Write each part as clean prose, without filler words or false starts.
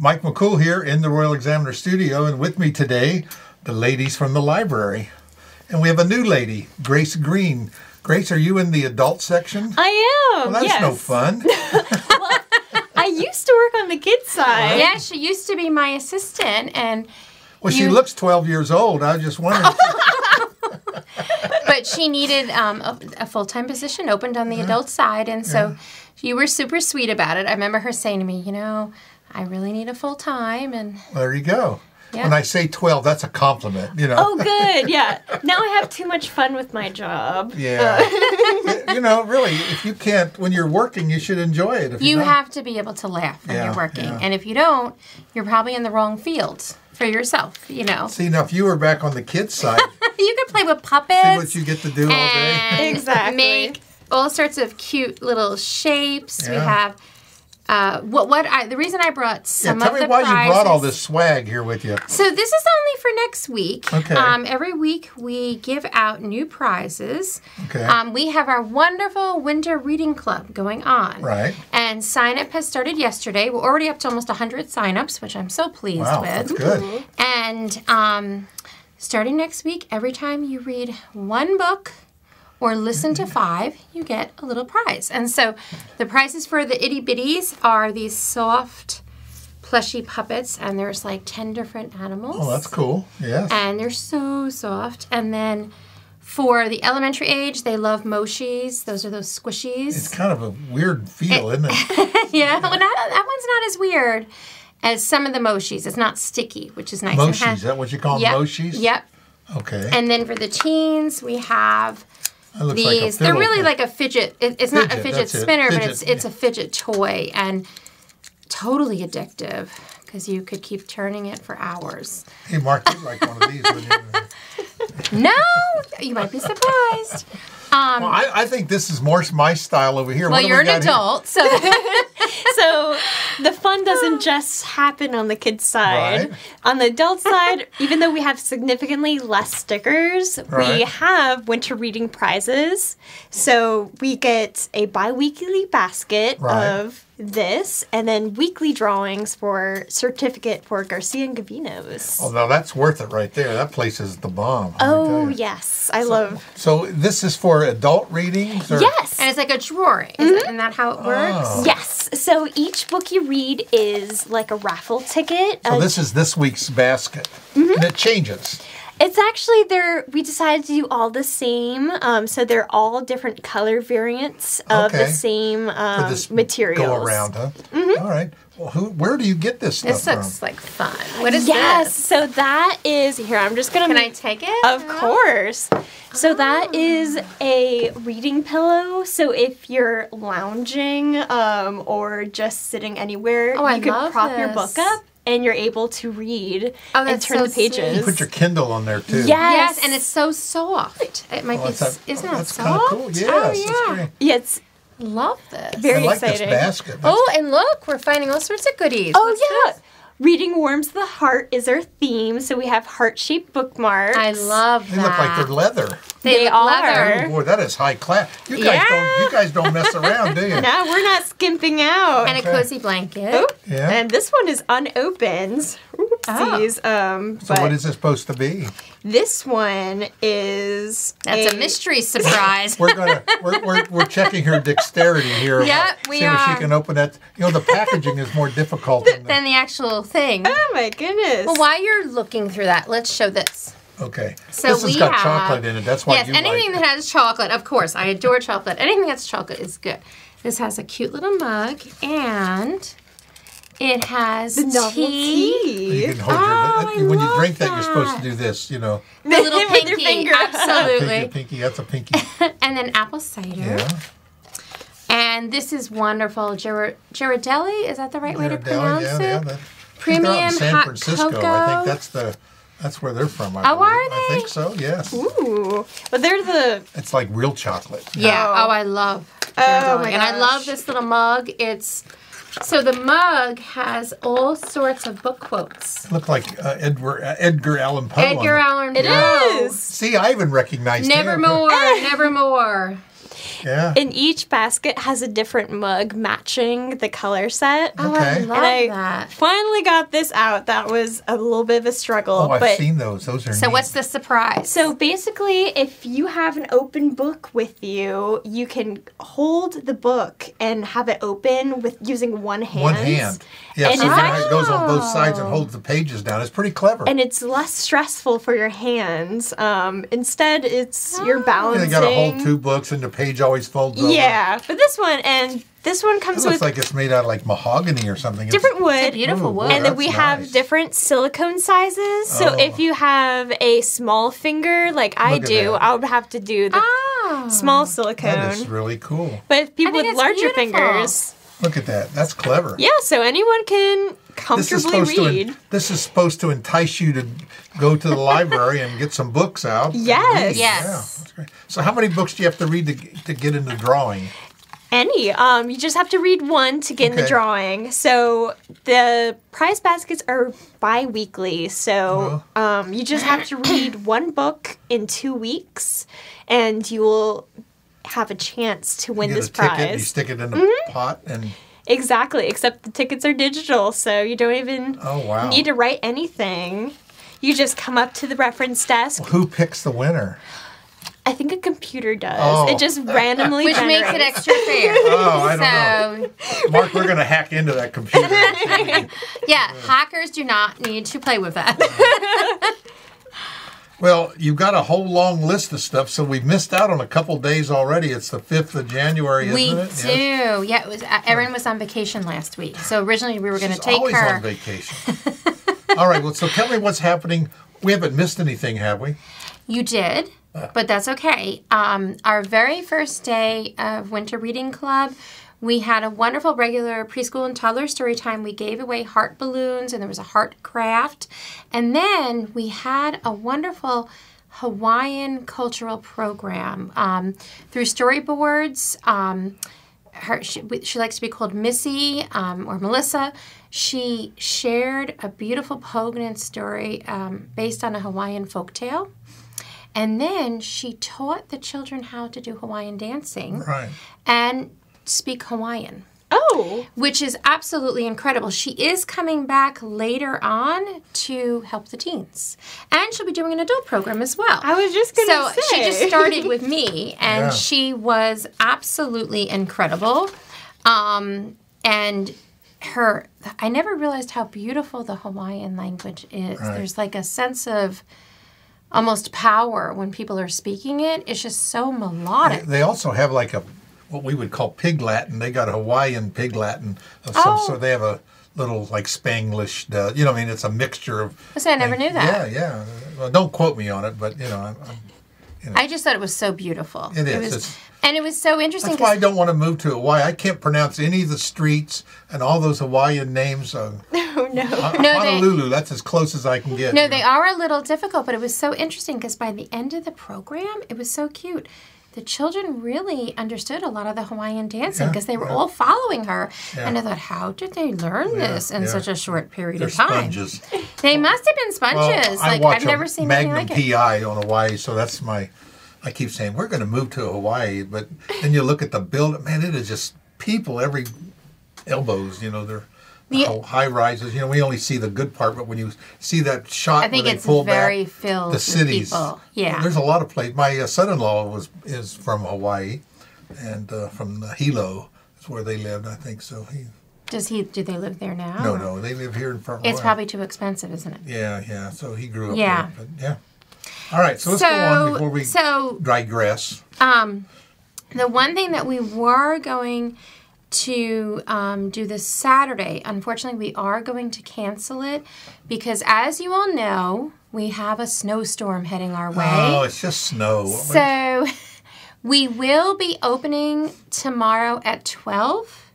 Mike McCool here in the Royal Examiner Studio, and with me today, the ladies from the library. And we have a new lady, Grace Green. Grace, are you in the adult section? I am, well, that's no fun. Well, I used to work on the kids side. Yeah, she used to be my assistant, and well, she looks 12 years old. I was just wondering. But she needed a full-time position opened on the adult side, and so you were super sweet about it. I remember her saying to me, you know, I really need a full-time, and well, there you go. Yeah. When I say 12, that's a compliment, you know. Oh, good, yeah. Now I have too much fun with my job. Yeah. You know, really, if you can't, when you're working, you should enjoy it. If you have to be able to laugh when you're working, and if you don't, you're probably in the wrong field for yourself, you know. See, now, if you were back on the kids' side, you could play with puppets. see what you get to do all day. Exactly. Make all sorts of cute little shapes. Yeah. We have the reason I brought some of the prizes. Tell me why you brought all this swag here with you. So this is only for next week. Okay. Every week we give out new prizes. Okay. We have our wonderful winter reading club going on. Right. And sign-up has started yesterday. We're already up to almost 100 sign-ups, which I'm so pleased with. That's good. And starting next week, every time you read one book or listen to 5, you get a little prize. And so the prizes for the itty bitties are these soft, plushy puppets, and there's like 10 different animals. Oh, that's cool. Yes. And they're so soft. And then for the elementary age, they love Moshies. Those are those squishies. It's kind of a weird feel, isn't it? Yeah, well, that one's not as weird as some of the Moshies. It's not sticky, which is nice. Moshies, is that what you call them? Moshies? Yep. Okay. And then for the teens, we have these. They're really like a fidget. It's not a fidget spinner, but Fidget, it's a fidget toy, and totally addictive because you could keep turning it for hours. Hey, Mark, you'd like one of these, wouldn't you? No, you might be surprised. Well, I think this is more my style over here. Well, you're an adult, so so the fun doesn't just happen on the kids' side. Right. On the adult side, even though we have significantly less stickers, we have winter reading prizes. So we get a bi-weekly basket of this, and then weekly drawings for certificate for Garcia and Gavino's. Oh, now that's worth it right there. That place is the bomb. Oh, yes. I love. So this is for adult readings? Or? Yes. And it's like a drawing. Isn't that how it works? Oh. Yes. So each book you read is like a raffle ticket. So this is this week's basket. And it changes. It's actually we decided to do all the same. So they're all different color variants of the same materials. Go around, huh? All right. Well, where do you get this stuff This looks like fun. What is Yes. this? So that is here. I'm just gonna. Can I take it? Of course. So that is a reading pillow. So if you're lounging or just sitting anywhere, you can prop your book up. And you're able to read and turn the pages. Sweet. You put your Kindle on there too. Yes, and it's so soft. It might be. Isn't that that's soft? Kind of cool. Yes, oh, yeah. Yes. Love this. Very I like exciting. this basket. Oh, and look, we're finding all sorts of goodies. Oh, What's yeah. this? Reading warms the heart is our theme. So we have heart-shaped bookmarks. I love that. They look like they're leather. They look are. leather. Oh, boy, that is high class. You guys don't mess around, do you? No, we're not skimping out. And a cozy blanket. Oh, Yeah. and this one is unopened. Oopsies. So what is this supposed to be? This one is That's a mystery surprise. We're checking her dexterity here. Yeah, we see if she are. can open that. You know, the packaging is more difficult than the actual thing. Oh my goodness. Well, while you're looking through that, let's show this. Okay. So this has got have, chocolate in it. That's why yes, anything that has chocolate, of course. I adore chocolate. Anything that's chocolate is good. This has a cute little mug, and it has tea. You can hold your, when you drink that, you're supposed to do this, you know. The little With your pinky, finger. absolutely. Pinky, that's a pinky. And then apple cider. Yeah. And this is wonderful. Girardelli, is that the right way to pronounce it? Yeah. Premium in San hot Francisco. cocoa. I think that's where they're from. I believe. are they? I think so. Yes. Ooh. But they're the... It's like real chocolate. Yeah. Oh, I love Oh, my And I love this little mug. So the mug has all sorts of book quotes. Look like Edgar Allan Poe. Edgar Allan Poe. It is. See, I even recognized him. Nevermore, nevermore. Yeah. And each basket has a different mug matching the color set. Oh, Okay. I And love I that. finally got this out. That was a little bit of a struggle. Oh, I've but seen those. Those are So neat. what's the surprise? So basically, if you have an open book with you, you can hold the book and have it open with using one hand. One hand. Yeah, And so it's then it goes on both sides and Oh. holds the pages down. It's pretty clever. And it's less stressful for your hands. Instead, it's you're You balancing. got to hold two books and the page always folds over. Yeah, but this one It comes looks with like it's made out of like mahogany or something. different wood. It's a beautiful Ooh, wood. And then that's we nice. have different silicone sizes. So Oh. if you have a small finger, like I Look at do, that. I would have to do the Oh. small That silicone. is really cool. But if people I think with it's larger beautiful. fingers, Look at that. That's clever. yeah, so anyone can comfortably read. This is supposed to entice you to go to the library and get some books out. and Yes. read. Yes. Yeah, that's great. So how many books do you have to read to get into drawing? Any. You just have to read one to get in the Okay. drawing. So the prize baskets are bi-weekly. So you just have to read one book in 2 weeks, and you will have a chance to win You get this a ticket, you prize. stick it in the pot, and Exactly, except the tickets are digital, so you don't even oh wow. need to write anything. You just come up to the reference desk. Who picks the winner? I think a computer does. Oh. It just randomly Which makes it generates. extra fair. Oh, I don't know. So, Mark, we're going to hack into that computer. yeah, hackers do not need to play with that. Well, you've got a whole long list of stuff, so we've missed out on a couple days already. It's the 5th of January, isn't We it? do. Yes. Yeah, it was. Erin was on vacation last week, so originally we were going to She's take always her. on vacation. All right, well, so tell me what's happening. We haven't missed anything, have we? You did, but that's okay. Our very first day of Winter Reading Club, we had a wonderful regular preschool and toddler story time. We gave away heart balloons, and there was a heart craft. And then we had a wonderful Hawaiian cultural program through storyboards. She likes to be called Missy or Melissa. She shared a beautiful Pogonin story based on a Hawaiian folktale. And then she taught the children how to do Hawaiian dancing Right. and speak Hawaiian, Oh, which is absolutely incredible. She is coming back later on to help the teens. And she'll be doing an adult program as well. I was just going to So say. she just started with me, and Yeah. she was absolutely incredible. And I never realized how beautiful the Hawaiian language is. Right. There's like a sense of almost power when people are speaking it. It's just so melodic. They also have like what we would call pig Latin. They got a Hawaiian pig Latin of some Oh. sort. They have a little like Spanglish, I mean, it's a mixture of. I never knew that. Yeah. Well, don't quote me on it, but I just thought it was so beautiful. It is. And it was so interesting. that's why I don't want to move to Hawaii. I can't pronounce any of the streets and all those Hawaiian names. Oh, no. Honolulu, that's as close as I can get. No, they are a little difficult, but it was so interesting because by the end of the program, it was so cute. The children really understood a lot of the Hawaiian dancing Yeah, because they were yeah. all following her. Yeah. And I thought, how did they learn this in yeah. such a short period They're of time? sponges. They must have been Well, sponges. I like watch I've never a seen anything Magnum like it. PI on Hawaii, so that's I keep saying we're going to move to Hawaii, but then you look at the building. Man, it is just people every elbows. They're high rises. We only see the good part, but when you see that shot, I think where they it's pull very back filled the with cities. people. Yeah. There's a lot of places. My son-in-law is from Hawaii, and from Hilo is where they lived. I think so. Do they live there now? No, they live here in front. It's probably too expensive, isn't it? Yeah. So he grew up Yeah. there. But yeah. All right, so let's go on before we digress. The one thing that we were going to do this Saturday, unfortunately, we are going to cancel it because, as you all know, we have a snowstorm heading our way. Oh, it's just snow. So we will be opening tomorrow at 12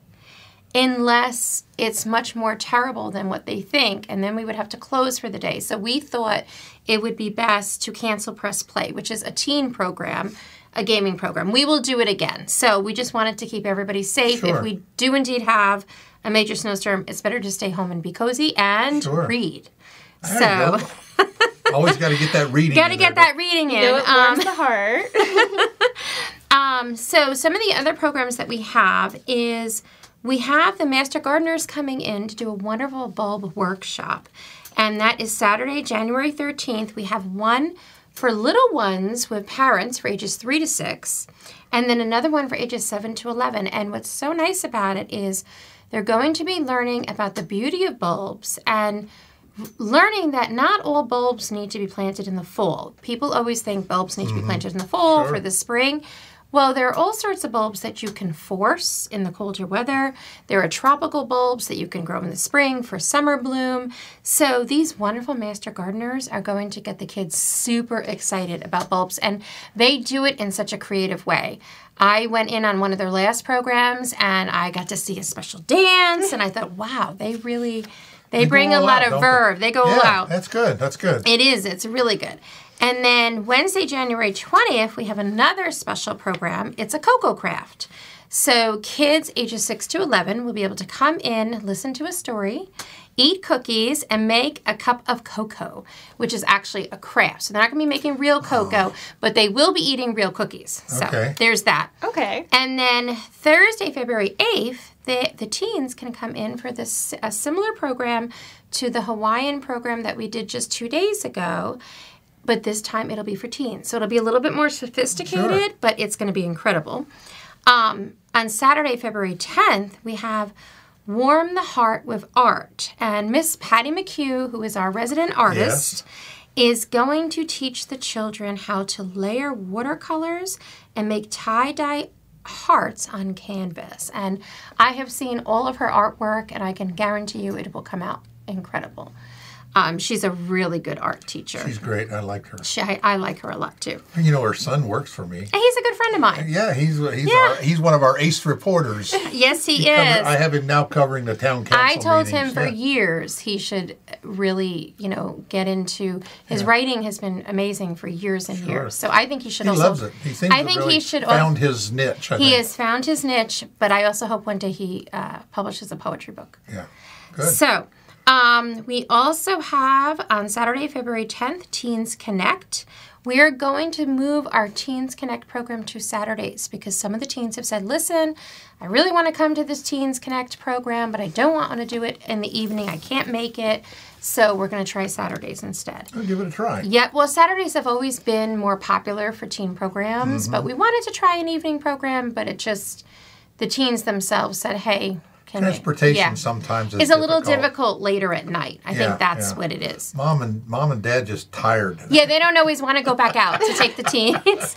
unless it's much more terrible than what they think, and then we would have to close for the day. So we thought it would be best to cancel Press Play, which is a teen program, a gaming program. We will do it again. So we just wanted to keep everybody safe. Sure. If we do indeed have a major snowstorm, it's better to stay home and be cozy and read. There you go. Always got to get that reading. Got to get that reading in. It warms the heart. So some of the other programs that we have is we have the Master Gardeners coming in to do a wonderful bulb workshop. And that is Saturday, January 13th. We have one for little ones with parents for ages 3 to 6, and then another one for ages 7 to 11. And what's so nice about it is they're going to be learning about the beauty of bulbs and learning that not all bulbs need to be planted in the fall. People always think bulbs need to be planted in the fall for the spring. Well, there are all sorts of bulbs that you can force in the colder weather. There are tropical bulbs that you can grow in the spring for summer bloom. So these wonderful Master Gardeners are going to get the kids super excited about bulbs, and they do it in such a creative way. I went in on one of their last programs, and I got to see a special dance, and I thought, wow, they bring a lot of verve. They go all out. That's good. That's good. It is. It's really good. And then Wednesday, January 20th, we have another special program. It's a cocoa craft. So kids ages 6 to 11 will be able to come in, listen to a story, eat cookies, and make a cup of cocoa, which is actually a craft. So they're not going to be making real cocoa, but they will be eating real cookies. So there's that. Okay. And then Thursday, February 8th, the teens can come in for this a similar program to the Hawaiian program that we did just 2 days ago. But this time it'll be for teens. So it'll be a little bit more sophisticated, but it's going to be incredible. On Saturday, February 10th, we have Warm the Heart with Art. And Miss Patty McHugh, who is our resident artist, is going to teach the children how to layer watercolors and make tie-dye hearts on canvas. And I have seen all of her artwork, and I can guarantee you it will come out incredible. She's a really good art teacher. She's great. I like her. I like her a lot, too. You know, her son works for me. And he's a good friend of mine. Yeah, he's one of our ace reporters. Yes, he is. I have him now covering the town council I told meetings. him for years he should really, get into his writing has been amazing for years and years. So I think he should he also. He loves it. He seems to really found his niche. He has found his niche, but I also hope one day he publishes a poetry book. Yeah, good. So. We also have on Saturday, February 10th, Teens Connect. We are going to move our Teens Connect program to Saturdays because some of the teens have said, listen, I really want to come to this Teens Connect program, but I don't want to do it in the evening. I can't make it. So we're going to try Saturdays instead. I'll give it a try. Yep. Well, Saturdays have always been more popular for teen programs, but we wanted to try an evening program, but the teens themselves said, hey, transportation sometimes is a little difficult later at night. I think that's what it is. Mom and Dad just tired. Yeah, they don't always want to go back out to take the teens.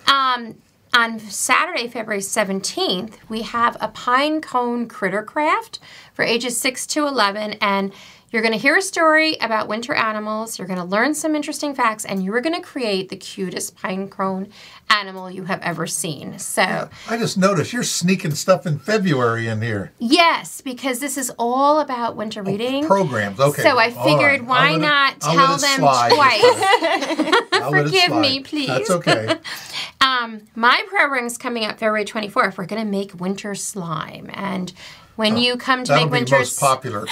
On Saturday, February 17th, we have a pine cone critter craft for ages 6 to 11, and you're going to hear a story about winter animals, you're going to learn some interesting facts, and you are going to create the cutest pine cone animal you have ever seen. So I just noticed you're sneaking stuff in February in here. Yes, because this is all about winter reading. Programs, okay. So I figured why not tell them twice. Forgive me, please. That's okay. My program is coming up February 24th. We're going to make winter slime. And when you come to make winter... That'll be most popular.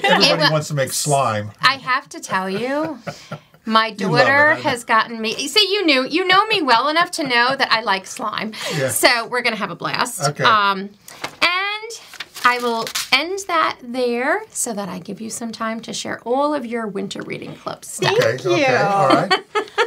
Everybody wants to make slime. I have to tell you, my daughter has gotten me... See, you know me well enough to know that I like slime. Yeah. So we're going to have a blast. Okay. And I will end that there so that I give you some time to share all of your winter reading club stuff. Thank you. Okay, all right.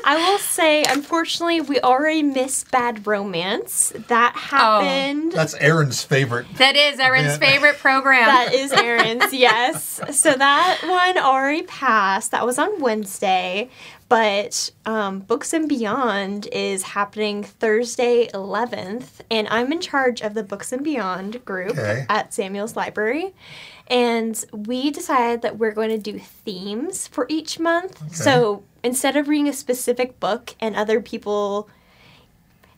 I will say, unfortunately, we already missed Bad Romance. That happened. That's Erin's favorite. That is Erin's favorite program. That is Erin's, yes. So that one already passed. That was on Wednesday. But Books and Beyond is happening Thursday 11th. And I'm in charge of the Books and Beyond group at Samuel's Library. And we decided that we're going to do themes for each month. Okay. So instead of reading a specific book and other people,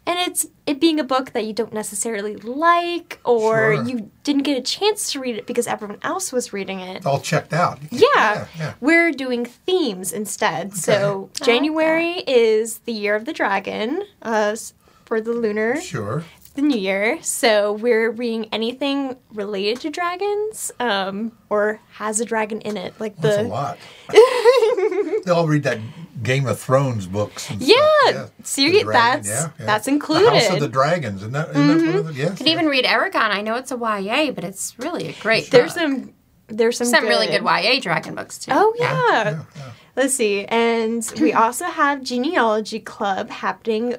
and it being a book that you don't necessarily like or you didn't get a chance to read it because everyone else was reading it. It's all checked out. Yeah. We're doing themes instead. Okay. So January is the Year of the Dragon for the lunar. Sure. The new year, so we're reading anything related to dragons, or has a dragon in it. That's a lot. They all read that Game of Thrones books. And Yeah, stuff. Yeah. serious. That's included. The House of the Dragons, isn't that one of the, yes. You can even read Eragon. I know it's a YA, but it's really a great There's book. There's some really good YA dragon books too. Oh yeah. Let's see. And we also have Genealogy Club happening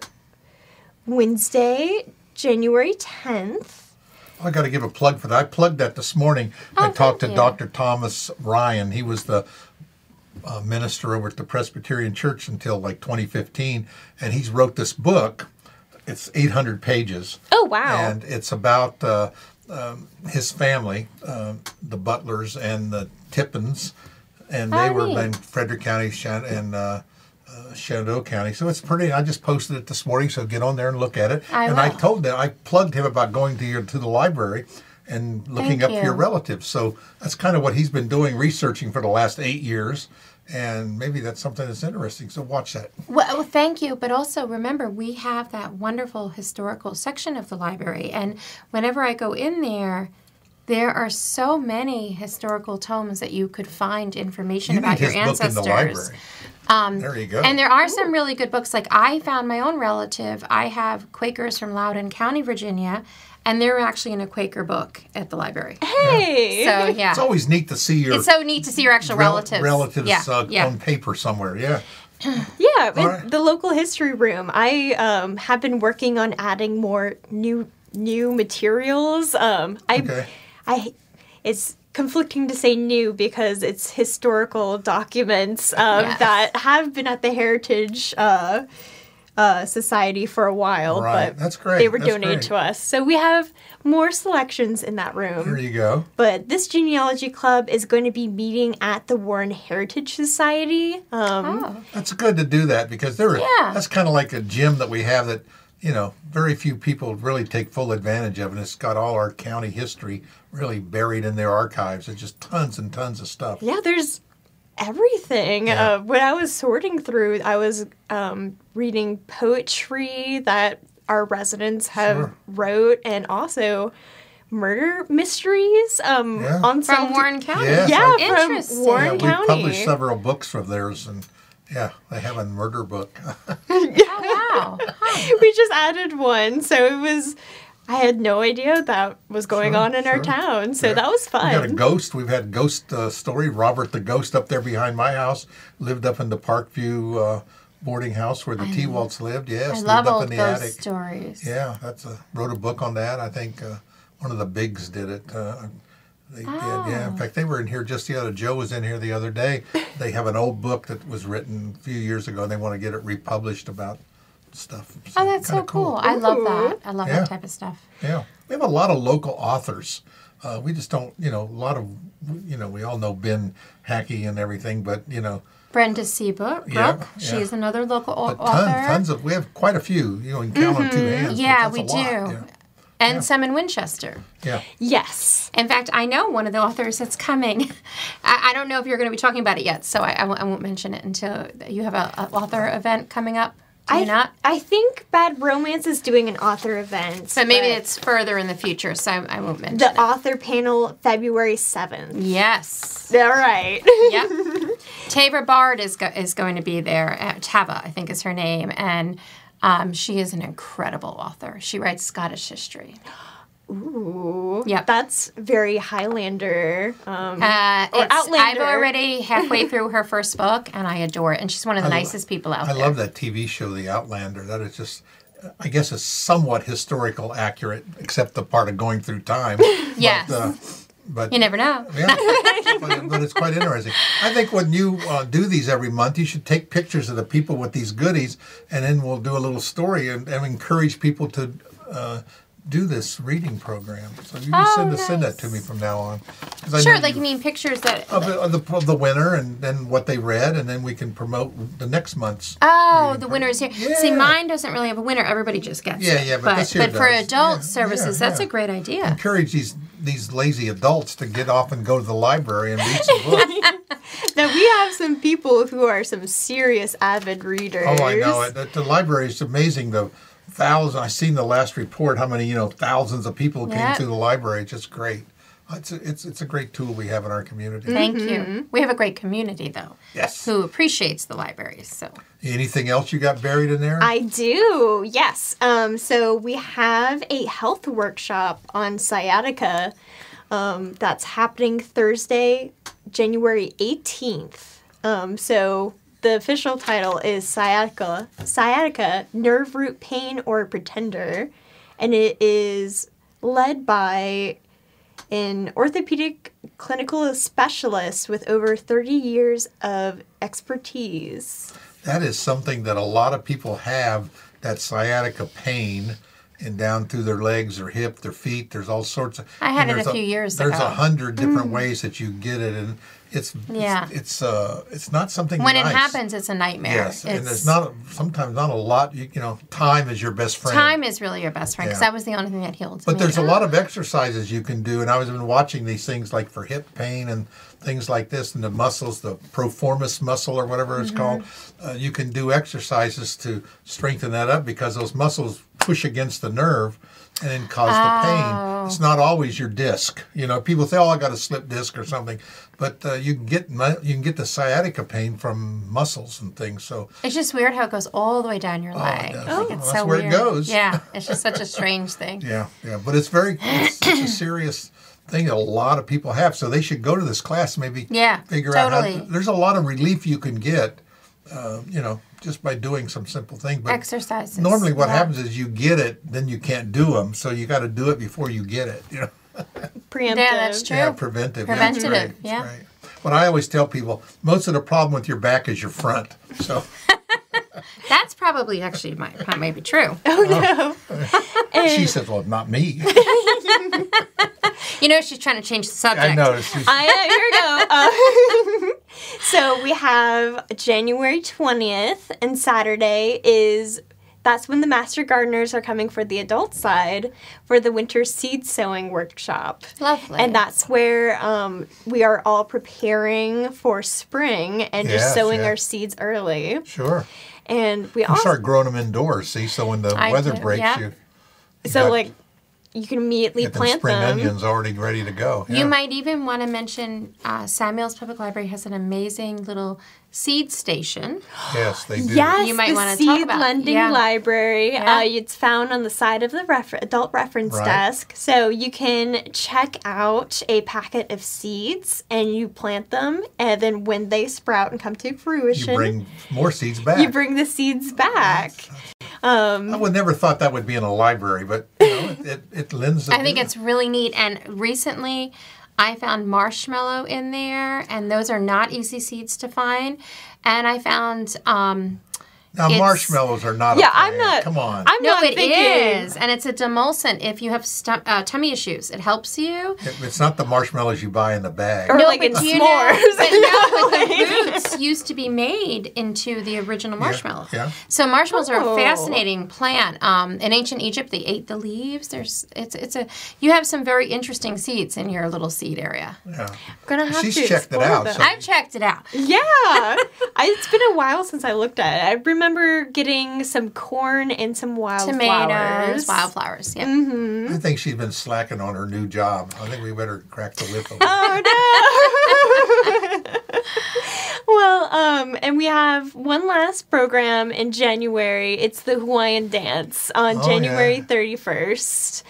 Wednesday, January 10th. I got to give a plug for that. I plugged that this morning. I talked to Dr. Thomas Ryan. He was the minister over at the Presbyterian Church until like 2015, and he's wrote this book. It's 800 pages. Oh, wow. And it's about his family, the Butlers and the Tippins, and they were in Frederick County and Shenandoah County. So it's pretty. I just posted it this morning, so get on there and look at it. I told him, I plugged him about going to the library and looking up your relatives. So that's kind of what he's been doing, researching for the last 8 years. And maybe that's something that's interesting. So watch that. Well, thank you. But also remember, we have that wonderful historical section of the library. And whenever I go in there, there are so many historical tomes that you could find information about your ancestors. Book in the library. There you go. And there are some really good books. Like I found my own relative. I have Quakers from Loudoun County, Virginia, and they're actually in a Quaker book at the library. Hey! So, yeah. It's always neat to see your... It's so neat to see your actual relatives. Relatives on paper somewhere, yeah. Yeah, the local history room. I have been working on adding more new materials. It's conflicting to say new because it's historical documents that have been at the Heritage Society for a while, but that's great. They were donated to us. So we have more selections in that room. There you go. But this genealogy club is going to be meeting at the Warren Heritage Society. That's good to do that because that's kind of like a gym that we have that, very few people really take full advantage of, and it's got all our county history really buried in their archives. There's just tons and tons of stuff. Yeah, there's everything. Yeah. When I was sorting through, I was reading poetry that our residents have wrote, and also murder mysteries from Warren County. Yes, from Warren County. We published several books of theirs, and they have a murder book. Oh, wow. We just added one, so I had no idea that was going on in our town, so that was fun. We got a ghost. We've had ghost story. Robert the ghost up there behind my house lived up in the Parkview boarding house where the T-Waltz lived. Yes, I love lived up old in the ghost attic. stories. Yeah, wrote a book on that. I think one of the bigs did it. They did, yeah. In fact, they were in here just the other. Joe was in here the other day. They have an old book that was written a few years ago, and they want to get it republished about stuff. So that's so cool. I love that. I love that type of stuff. Yeah, we have a lot of local authors. We just don't, a lot of, we all know Ben Hackey and everything, but Brenda Seabrook. She's another local author. Tons of. We have quite a few. You can count on two hands. Yeah, we do. Yeah. And some in Winchester. Yeah. Yes. In fact, I know one of the authors that's coming. I don't know if you're going to be talking about it yet, so I won't mention it until you have an author event coming up. Do you not? I think Bad Romance is doing an author event. So maybe it's further in the future, so I won't mention it. The author panel, February 7th. Yes. All right. Yep. Tabor Bard is going to be there. Tava, I think is her name, and she is an incredible author. She writes Scottish history. Ooh. Yep. That's very Highlander. Or Outlander. I've already halfway through her first book, and I adore it. And she's one of the nicest people out there. I love that TV show, The Outlander. That is just, I guess it's somewhat historical accurate, except the part of going through time. Yes. But you never know. Yeah, but it's quite interesting. I think when you do these every month, you should take pictures of the people with these goodies, and then we'll do a little story and encourage people to do this reading program. So you can send that to me from now on. Sure, like you mean pictures that of the winner and then what they read, and then we can promote the next month's. Oh, the winner is here. Yeah. See, mine doesn't really have a winner. Everybody just gets it. Yeah, but this here for adult services, that's a great idea. Encourage these lazy adults to get off and go to the library and read some books. Now, we have some people who are some serious avid readers. Oh, I know. The library is amazing. I've seen the last report, how many, thousands of people came through the library. It's just great. It's a great tool we have in our community. Thank you. We have a great community, though. Yes. Who appreciates the libraries. So. Anything else you got buried in there? I do, yes. So we have a health workshop on sciatica that's happening Thursday, January 18th. So the official title is Sciatica, Nerve Root Pain or Pretender. And it is led by an orthopedic clinical specialist with over 30 years of expertise. That is something that a lot of people have, that sciatica pain, and down through their legs, their hip, their feet. There's all sorts of. I had it a few years ago. There's 100 different ways that you get it, and it's not something. When nice. It happens, it's a nightmare. Yes, and there's sometimes not a lot. You know, time is your best friend. Time is really your best friend because that was the only thing that healed. But there's a lot of exercises you can do, and I was been watching these things like for hip pain and things like this, and the muscles, the proformis muscle or whatever it's called. You can do exercises to strengthen that up because those muscles push against the nerve and then cause the pain. It's not always your disc. You know, people say, "Oh, I got a slip disc or something," but you can get the sciatica pain from muscles and things. So it's just weird how it goes all the way down your leg. It's so weird. That's where it goes. Yeah, it's just such a strange thing. Yeah, but it's it's a serious thing that a lot of people have. So they should go to this class, maybe figure out how. There's a lot of relief you can get, just by doing some simple thing. But exercises. Normally what happens is you get it, then you can't do them. So you got to do it before you get it. You know. Preemptive. Yeah, that's true. Yeah, preventative. Preventative, Yeah. Right. But I always tell people, most of the problem with your back is your front. So. That's probably actually might be true. Oh, no. She says, well, not me. You know, she's trying to change the subject. I noticed. Here we go. So we have January 20th, and Saturday that's when the Master Gardeners are coming for the adult side for the winter seed sowing workshop. Lovely. And that's where we are all preparing for spring and just sowing our seeds early. Sure. And we also start growing them indoors, see, so when the weather breaks, you can immediately plant spring them. Onions already ready to go. Yeah. You might even want to mention Samuel's Public Library has an amazing little seed station. Yes, they do. Yes, you might want to talk talk about lending library. Yeah. It's found on the side of the adult reference desk. So you can check out a packet of seeds and you plant them, and then when they sprout and come to fruition, you bring more seeds back. You bring the seeds back. I would never thought that would be in a library, but it lends. I think it's really neat. And recently, I found marshmallow in there, and those are not easy seeds to find. And I found now marshmallows are not. I'm not. Come on. It is, and it's a demulcent. If you have tummy issues, it helps you. It's not the marshmallows you buy in the bag. Or like in s'mores. But the roots used to be made into the original marshmallow. Yeah. So marshmallows are a fascinating plant. In ancient Egypt, they ate the leaves. You have some very interesting seeds in your little seed area. Yeah. I'm gonna have She's to checked it out. So. I've checked it out. Yeah. It's been a while since I looked at it. I remember getting some corn and some wildflowers. Wildflowers, yeah. Mm-hmm. I think she's been slacking on her new job. I think we better crack the whip. Oh, no. Well, and we have one last program in January. It's the Hawaiian dance on January 31st.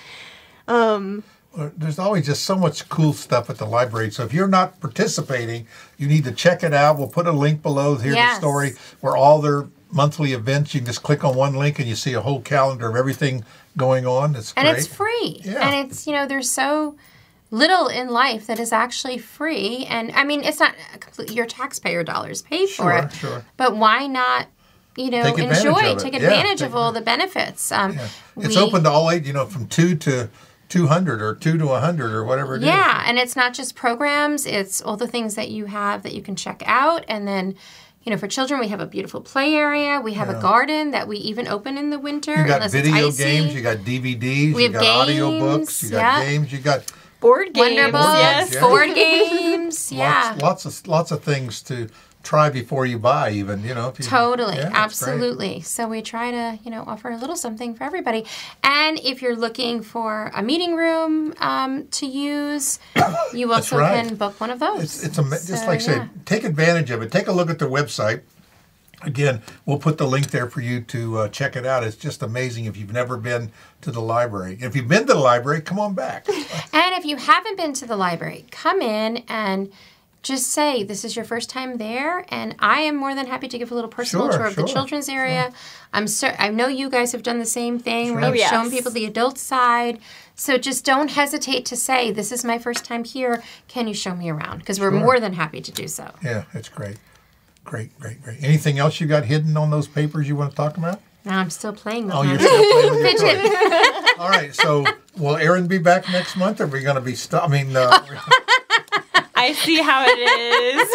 There's always just so much cool stuff at the library. So if you're not participating, you need to check it out. We'll put a link below here, the story, where all their monthly events, you can just click on one link and you see a whole calendar of everything going on. It's great. And it's free. Yeah. And it's, there's so little in life that is actually free. And I mean, it's not completely your taxpayer dollars pay for it. Sure. But why not, take advantage of all the benefits? It's open to all age, from 2 to 200 or 2 to 100 or whatever it is. Yeah, and it's not just programs. It's all the things that you have that you can check out. And then, for children, we have a beautiful play area. We have a garden that we even open in the winter. You got video games. You got DVDs. You got audiobooks. You got games. You got board games. Wonder Books. Board games. Yeah. Lots of things to try before you buy, even, you know. If you, Totally, yeah, absolutely. So we try to, offer a little something for everybody. And if you're looking for a meeting room to use, you also can book one of those. Just like I said, take advantage of it. Take a look at their website. Again, we'll put the link there for you to check it out. It's just amazing if you've never been to the library. If you've been to the library, come on back. And if you haven't been to the library, come in and just say this is your first time there, and I am more than happy to give a little personal tour of the children's area. I know you guys have done the same thing where you've shown people the adult side. So just don't hesitate to say, this is my first time here. Can you show me around? Because we're more than happy to do so. Yeah, it's great. Great. Anything else you got hidden on those papers you want to talk about? No, I'm still playing with them. Oh, you're still playing with your toys. All right, so will Erin be back next month, or are we going to be I see how it is.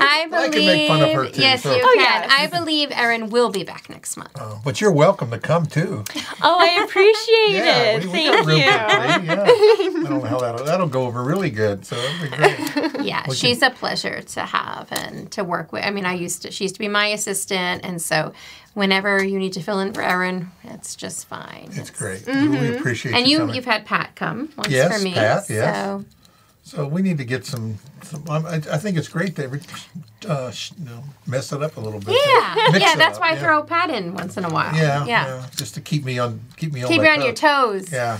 I can make fun of her too. Yes, you can. Yes. I believe Erin will be back next month. But you're welcome to come too. Oh, I appreciate it. Thank you. I don't know how that'll go over really good. So that'll be great. Yeah, she's a pleasure to have and to work with. I mean, she used to be my assistant, and so whenever you need to fill in for Erin, it's just fine. It's great. We appreciate and you coming. you've had Pat come once for me. Pat, yes. So we need to get some I think it's great to mess it up a little bit. Yeah, that's why I throw Pat in once in a while. Yeah, just to keep me on your toes. Yeah.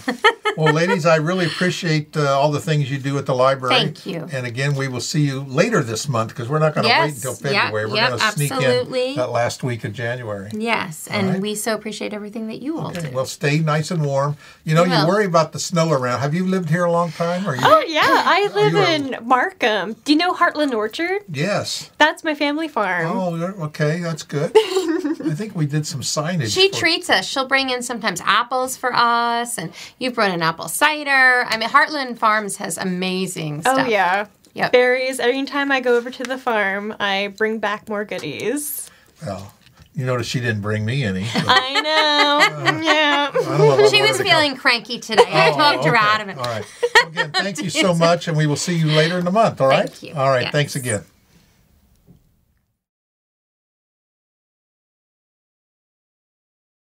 Well, ladies, I really appreciate all the things you do at the library. Thank you. And again, we will see you later this month because we're not going to wait until February. We're going to sneak in that last week of January. Yes, and we so appreciate everything that you all do. Well, stay nice and warm. You worry about the snow around. Have you lived here a long time? Oh, yeah. I live in Markham. Do you know Heartland Orchard? Yes. That's my family farm. Oh, okay. That's good. I think we did some signage. She treats us. She'll bring in sometimes apples for us, and you've brought in apple cider. I mean, Heartland Farms has amazing stuff. Oh, yeah. Yep. Berries. Anytime I go over to the farm, I bring back more goodies. Well, you notice she didn't bring me any. So. I know. Yeah. She was feeling cranky today. I talked her out of it. All right. Again, thank you so much, and we will see you later in the month, all right? Thank you. All right. Thanks again.